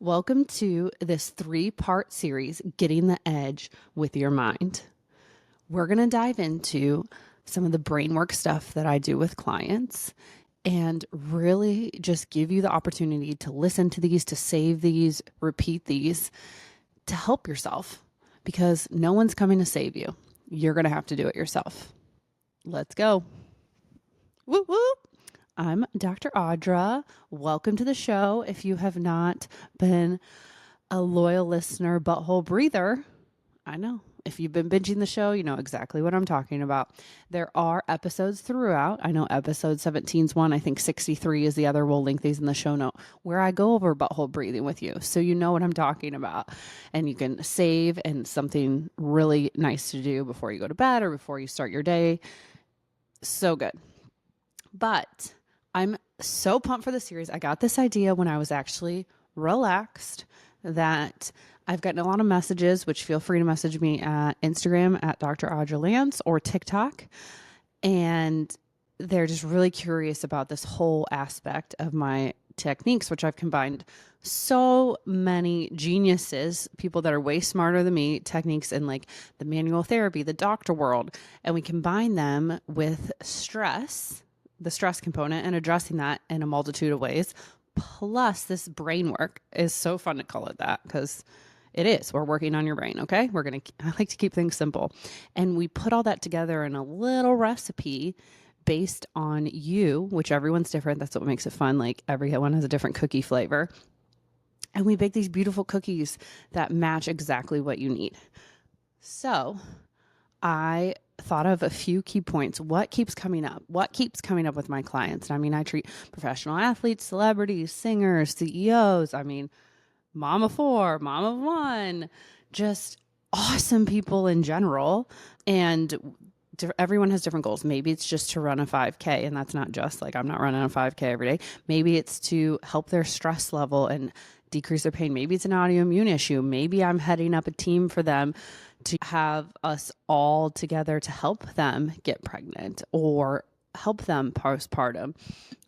Welcome to this 3-part series, Getting the Edge with Your Mind. We're going to dive into some of the brain work stuff that I do with clients and really just give you the opportunity to listen to these, to save these, repeat these, to help yourself, because no one's coming to save you. You're going to have to do it yourself. Let's go. Whoop, whoop. I'm Dr. Audra. Welcome to the show. If you have not been a loyal listener, butthole breather, I know. If you've been binging the show, you know exactly what I'm talking about. There are episodes throughout. I know episode 17 is one. I think 63 is the other. We'll link these in the show note where I go over butthole breathing with you. So you know what I'm talking about. And you can save and something really nice to do before you go to bed or before you start your day. So good. But I'm so pumped for the series. I got this idea when I was actually relaxed that I've gotten a lot of messages, which feel free to message me at Instagram at Dr. Audra Lance or TikTok. And they're just really curious about this whole aspect of my techniques, which I've combined so many geniuses, people that are way smarter than me, techniques in like the manual therapy, the doctor world, and we combine them with stress, the stress component, and addressing that in a multitude of ways. Plus this brain work is so fun to call it that because it is. We're working on your brain. Okay. I like to keep things simple. And we put all that together in a little recipe based on you, which everyone's different. That's what makes it fun. Like everyone has a different cookie flavor. And we bake these beautiful cookies that match exactly what you need. So I thought of a few key points. What keeps coming up? What keeps coming up with my clients? I mean, I treat professional athletes, celebrities, singers, CEOs. I mean, mom of 4, mom of 1, just awesome people in general. And everyone has different goals. Maybe it's just to run a 5K, and that's not just like I'm not running a 5K every day. Maybe it's to help their stress level and decrease their pain. Maybe it's an autoimmune issue. Maybe I'm heading up a team for them to have us all together to help them get pregnant or help them postpartum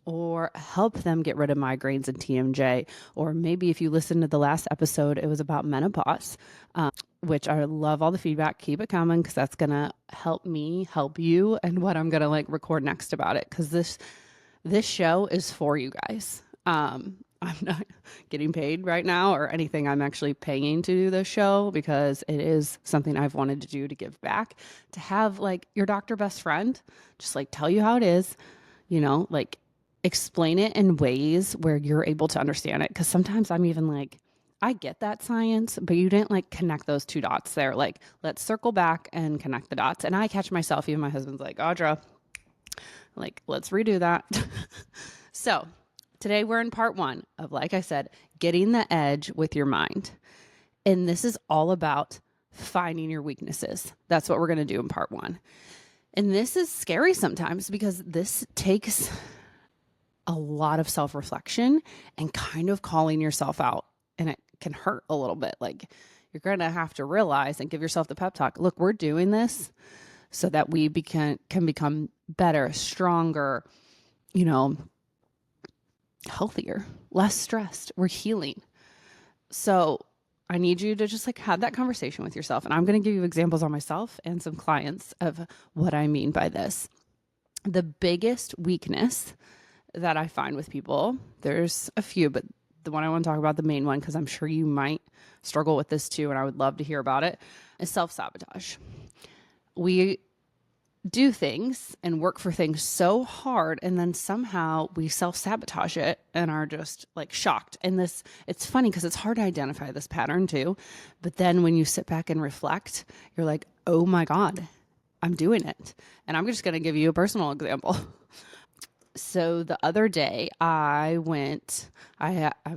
or help them get rid of migraines and TMJ. Or maybe if you listen to the last episode, it was about menopause, which I love all the feedback. Keep it coming because that's going to help me help you and what I'm going to like record next about it. Because this show is for you guys. I'm not getting paid right now or anything. I'm actually paying to do this show because it is something I've wanted to do to give back, to have like your doctor best friend, just like tell you how it is, you know, like explain it in ways where you're able to understand it. Cause sometimes I'm even like, I get that science, but you didn't like connect those two dots there. Like, let's circle back and connect the dots. And I catch myself, even my husband's like, Audra, like, let's redo that. So today we're in part 1 of, like I said, getting the edge with your mind. And this is all about finding your weaknesses. That's what we're going to do in part 1. And this is scary sometimes because this takes a lot of self-reflection and kind of calling yourself out. And it can hurt a little bit. Like you're going to have to realize and give yourself the pep talk. Look, we're doing this so that we can become better, stronger, you know, healthier, less stressed. We're healing. So I need you to just like have that conversation with yourself. And I'm going to give you examples on myself and some clients of what I mean by this. The biggest weakness that I find with people, there's a few, but the one I want to talk about, the main one, because I'm sure you might struggle with this too, and I would love to hear about it, is self-sabotage. We do things and work for things so hard, and then somehow we self-sabotage it and are just like shocked. And it's funny because it's hard to identify this pattern too. But then when you sit back and reflect, you're like, oh my God, I'm doing it. And I'm just going to give you a personal example. So the other day I was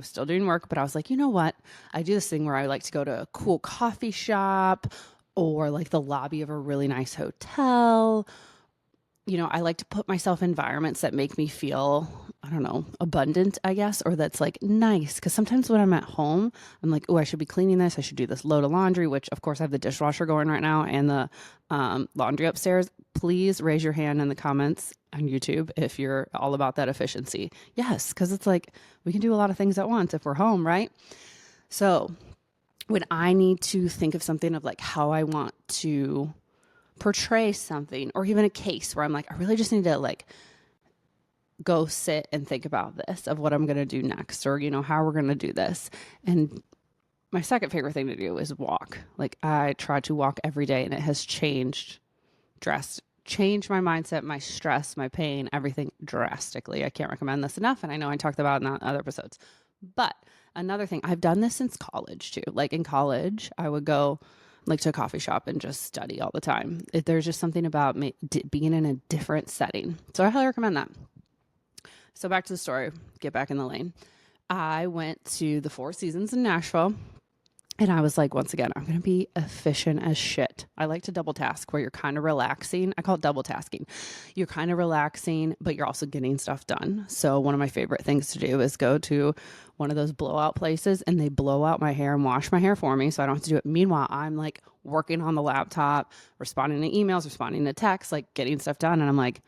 still doing work, but I was like, you know what? I do this thing where I like to go to a cool coffee shop or like the lobby of a really nice hotel. You know, I like to put myself in environments that make me feel, I don't know, abundant, I guess, or that's like nice. Because sometimes when I'm at home, I'm like, oh, I should be cleaning this. I should do this load of laundry, which of course I have the dishwasher going right now and the laundry upstairs. Please raise your hand in the comments on YouTube if you're all about that efficiency. Yes, because it's like we can do a lot of things at once if we're home, right? So when I need to think of something of like how I want to portray something, or even a case where I'm like, I really just need to like go sit and think about this of what I'm going to do next, or, how we're going to do this. And my second favorite thing to do is walk. Like I try to walk every day, and it has changed my mindset, my stress, my pain, everything drastically. I can't recommend this enough. And I know I talked about it in other episodes, but another thing, I've done this since college too. Like in college, I would go like to a coffee shop and just study all the time. There's just something about being in a different setting. So I highly recommend that. So back to the story, get back in the lane. I went to the Four Seasons in Nashville, and I was like, once again, I'm going to be efficient as shit. I like to double task where you're kind of relaxing. I call it double tasking. You're kind of relaxing, but you're also getting stuff done. So one of my favorite things to do is go to one of those blowout places, and they blow out my hair and wash my hair for me, so I don't have to do it. Meanwhile, I'm like working on the laptop, responding to emails, responding to texts, like getting stuff done. And I'm like,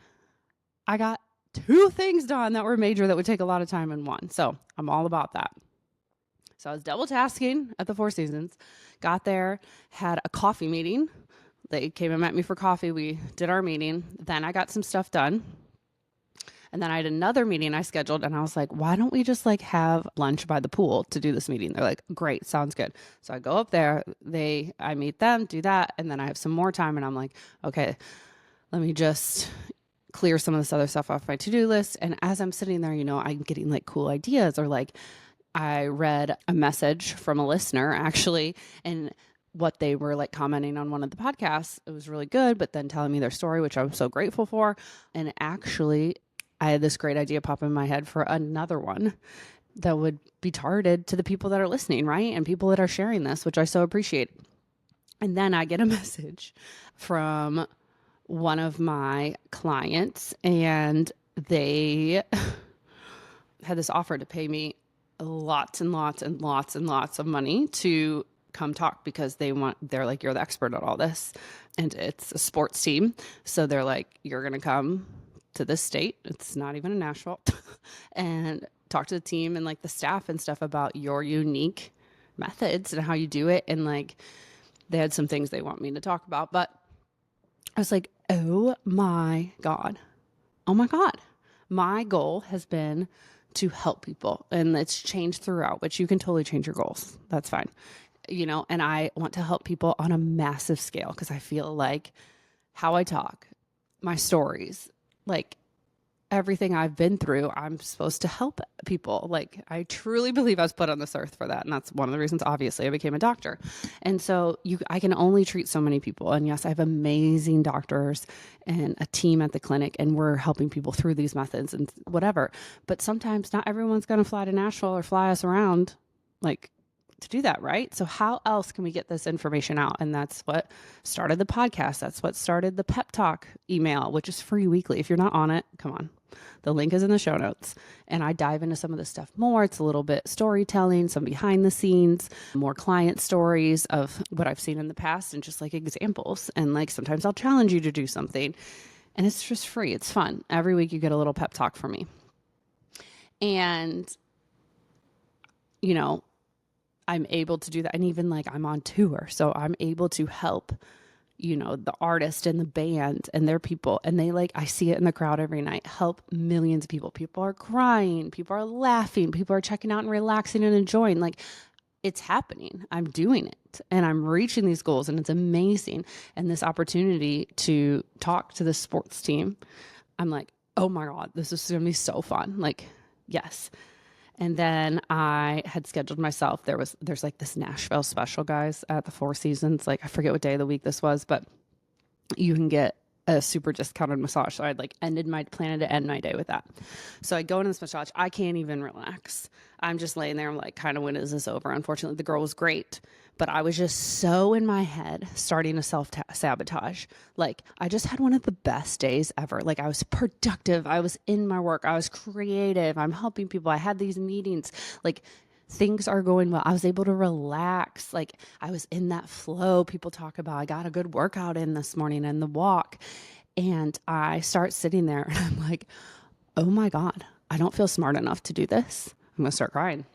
I got 2 things done that were major that would take a lot of time in one. So I'm all about that. So I was double tasking at the Four Seasons, got there, had a coffee meeting. They came and met me for coffee. We did our meeting. Then I got some stuff done. And then I had another meeting I scheduled, and I was like, why don't we just like have lunch by the pool to do this meeting? They're like, great, sounds good. So I go up there, I meet them, do that. And then I have some more time, and I'm like, okay, let me just clear some of this other stuff off my to-do list. And as I'm sitting there, I'm getting like cool ideas, or like I read a message from a listener actually, and what they were like commenting on one of the podcasts. It was really good, but then telling me their story, which I'm so grateful for. And actually, I had this great idea pop in my head for another one that would be targeted to the people that are listening, right? And people that are sharing this, which I so appreciate. And then I get a message from one of my clients, and they had this offer to pay me lots and lots and lots and lots of money to come talk, because they're like, you're the expert at all this. And it's a sports team. So they're like, you're going to come to this state. It's not even in Nashville and talk to the team and like the staff and stuff about your unique methods and how you do it. And like, they had some things they want me to talk about, but I was like, oh my God. Oh my God. My goal has been to help people, and it's changed throughout, but you can totally change your goals. That's fine. And I want to help people on a massive scale, because I feel like how I talk, my stories, like everything I've been through, I'm supposed to help people. Like I truly believe I was put on this earth for that. And that's one of the reasons, obviously, I became a doctor. And so I can only treat so many people. And yes, I have amazing doctors and a team at the clinic, and we're helping people through these methods and whatever. But sometimes not everyone's going to fly to Nashville or fly us around like to do that, right? So how else can we get this information out? And that's what started the podcast. That's what started the pep talk email, which is free weekly. If you're not on it, come on. The link is in the show notes. And I dive into some of this stuff more. It's a little bit storytelling, some behind the scenes, more client stories of what I've seen in the past, and just like examples. And like sometimes I'll challenge you to do something, and it's just free. It's fun. Every week you get a little pep talk from me. And, I'm able to do that. And even like I'm on tour, so I'm able to help, the artist and the band and their people. And I see it in the crowd every night, help millions of people. People are crying, people are laughing, people are checking out and relaxing and enjoying. Like it's happening. I'm doing it, and I'm reaching these goals, and it's amazing. And this opportunity to talk to the sports team, I'm like, oh my God, this is going to be so fun. Like, yes. And then I had scheduled myself. There's like this Nashville special, guys, at the Four Seasons. Like I forget what day of the week this was, but you can get a super discounted massage. So I'd planned to end my day with that. So I go into this massage. I can't even relax. I'm just laying there. I'm like, kind of, when is this over? Unfortunately, the girl was great, but I was just so in my head starting to self-sabotage. Like I just had one of the best days ever. Like I was productive. I was in my work. I was creative. I'm helping people. I had these meetings. Like things are going well. I was able to relax. Like I was in that flow people talk about. I got a good workout in this morning and the walk. And I start sitting there and I'm like, oh my God, I don't feel smart enough to do this. I'm going to start crying.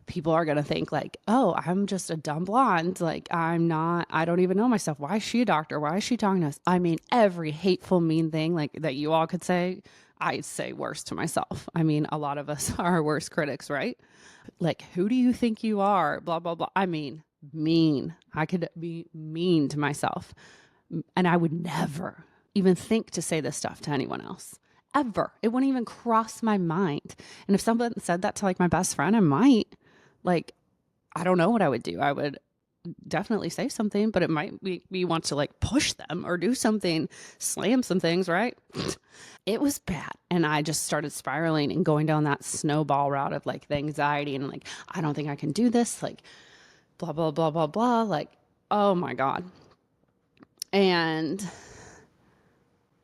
people are going to think like, oh, I'm just a dumb blonde. Like, I don't even know myself. Why is she a doctor? Why is she talking to us? I mean, every hateful, mean thing like that you all could say, I say worse to myself. I mean, a lot of us are our worst critics, right? Like, who do you think you are? Blah, blah, blah. I mean, mean. I could be mean to myself. And I would never even think to say this stuff to anyone else. Ever. It wouldn't even cross my mind. And if someone said that to like my best friend, I might. Like, I don't know what I would do. I would definitely say something, but it might make me want to like push them or do something, slam some things, right? It was bad. And I just started spiraling and going down that snowball route of like the anxiety and like, I don't think I can do this. Like, blah, blah, blah, blah, blah. Like, oh my God. And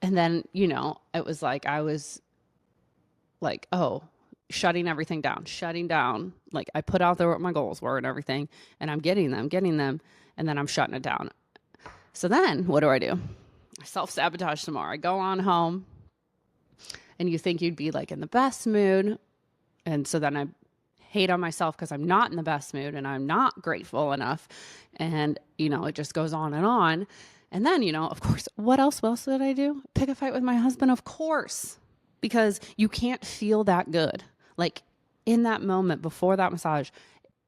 then, you know, it was like, I was like, oh, shutting everything down, shutting down. Like I put out there what my goals were and everything, and I'm getting them, and then I'm shutting it down. So then what do? I self-sabotage some more. I go on home, and you think you'd be like in the best mood. And so then I hate on myself because I'm not in the best mood and I'm not grateful enough. And, you know, it just goes on and on. And then, you know, of course, what else did I do? Pick a fight with my husband, of course, because you can't feel that good. Like in that moment before that massage,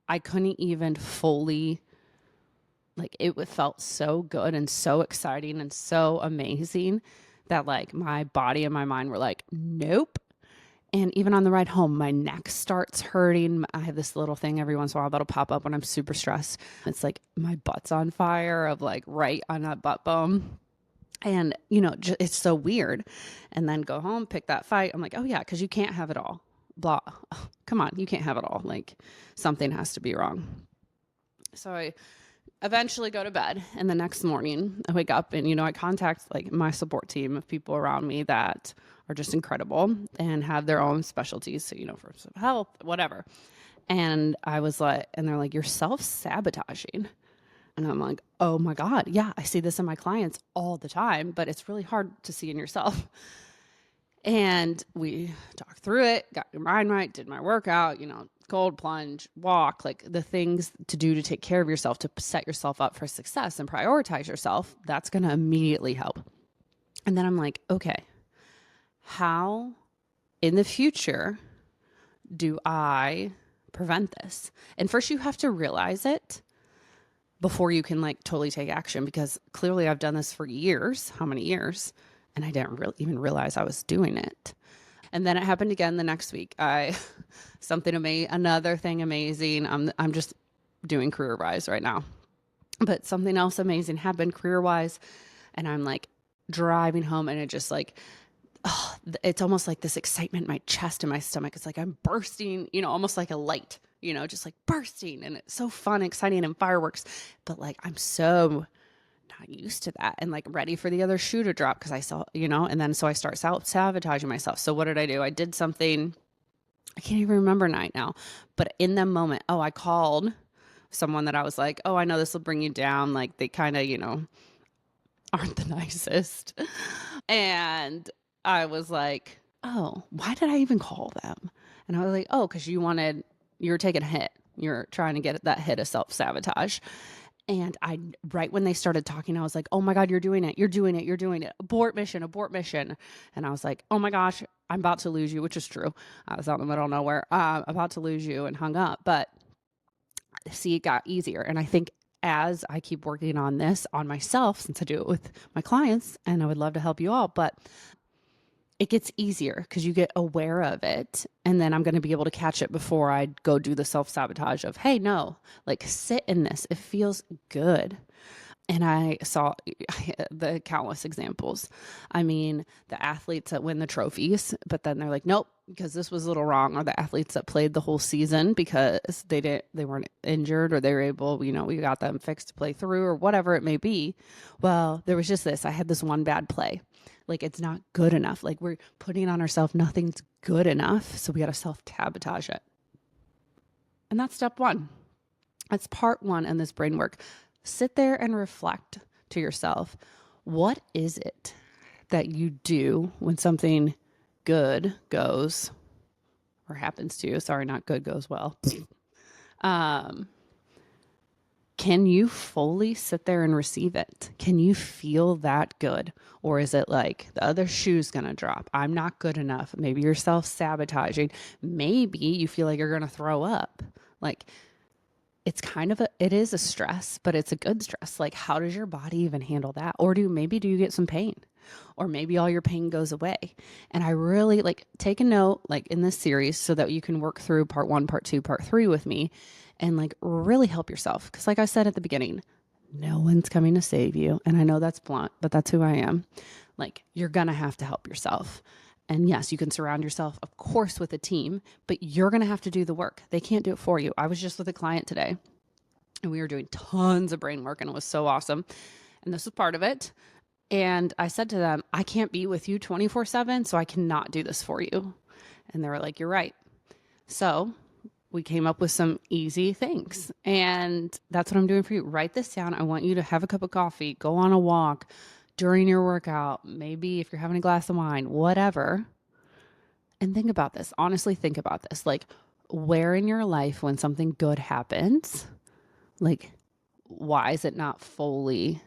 I couldn't even fully, like it felt so good and so exciting and so amazing that like my body and my mind were like, nope. And even on the ride home, my neck starts hurting. I have this little thing every once in a while that'll pop up when I'm super stressed. It's like my butt's on fire of like right on that butt bone. And, you know, it's so weird. And then go home, pick that fight. I'm like, oh yeah, because you can't have it all. Blah. Oh, come on, you can't have it all. Like something has to be wrong. So I eventually go to bed, and the next morning I wake up and, you know, I contact like my support team of people around me that are just incredible and have their own specialties. So, you know, for some health, whatever. And I was like, and they're like, you're self-sabotaging. And I'm like, oh my God. Yeah, I see this in my clients all the time, but it's really hard to see in yourself. And we talked through it, got your mind right, did my workout, you know, cold plunge, walk, like the things to do to take care of yourself, to set yourself up for success and prioritize yourself. That's going to immediately help. And then I'm like, okay, how in the future do I prevent this? And first you have to realize it before you can like totally take action, because clearly I've done this for years. How many years? And I didn't even realize I was doing it. And then it happened again the next week. Another thing amazing. I'm just doing career wise right now, but something else amazing happened career wise. And I'm like driving home, and it just like, oh, it's almost like this excitement in my chest and my stomach. It's like I'm bursting, you know, almost like a light, you know, just like bursting. And it's so fun, exciting, and fireworks. But like, I'm so not used to that and like ready for the other shoe to drop because I saw, you know, and then so I start sabotaging myself. So what did I do? I did something, I can't even remember right now, but in the moment, I called someone that I was like, oh, I know this will bring you down. Like they kind of, you know, aren't the nicest. And I was like, oh, why did I even call them? And I was like, oh, because you were taking a hit. You're trying to get that hit of self-sabotage. And right when they started talking, I was like, oh my God, you're doing it. You're doing it. You're doing it. Abort mission, abort mission. And I was like, oh my gosh, I'm about to lose you, which is true. I was out in the middle of nowhere, about to lose you, and hung up. But see, it got easier. And I think as I keep working on this on myself, since I do it with my clients, and I would love to help you all, but it gets easier because you get aware of it. And then I'm going to be able to catch it before I go do the self-sabotage of, hey, no, like sit in this. It feels good. And I saw the countless examples. I mean, the athletes that win the trophies, but then they're like, nope, because this was a little wrong. Or the athletes that played the whole season because they weren't injured, or they were able, you know, we got them fixed to play through, or whatever it may be. Well, there was just this. I had this one bad play. Like it's not good enough. Like we're putting on ourselves, nothing's good enough. So we got to self-sabotage it. And that's step one. That's part one in this brain work. Sit there and reflect to yourself. What is it that you do when something good goes or happens to you? Sorry, not good goes well. Um, can you fully sit there and receive it? Can you feel that good? Or is it like the other shoe's going to drop? I'm not good enough. Maybe you're self-sabotaging. Maybe you feel like you're going to throw up. Like it is a stress, but it's a good stress. Like, how does your body even handle that? Or do you get some pain? Or maybe all your pain goes away. And I really like take a note, like in this series, so that you can work through part 1, part 2, part 3 with me and like really help yourself. Because, like I said at the beginning, no one's coming to save you. And I know that's blunt, but that's who I am. Like, you're going to have to help yourself. And yes, you can surround yourself, of course, with a team, but you're going to have to do the work. They can't do it for you. I was just with a client today and we were doing tons of brain work and it was so awesome. And this was part of it. And I said to them, I can't be with you 24/7, so I cannot do this for you. And they were like, you're right. So we came up with some easy things. And that's what I'm doing for you. Write this down. I want you to have a cup of coffee, go on a walk during your workout, maybe if you're having a glass of wine, whatever. And think about this. Honestly, think about this. Like, where in your life when something good happens, like, why is it not fully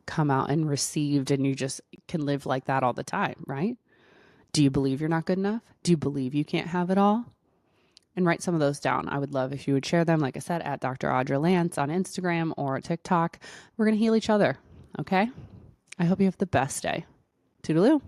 come out and received and you just can live like that all the time, right? Do you believe you're not good enough? Do you believe you can't have it all? And write some of those down. I would love if you would share them, like I said, at Dr. Audra Lance on Instagram or TikTok. We're going to heal each other, okay? I hope you have the best day. Toodaloo.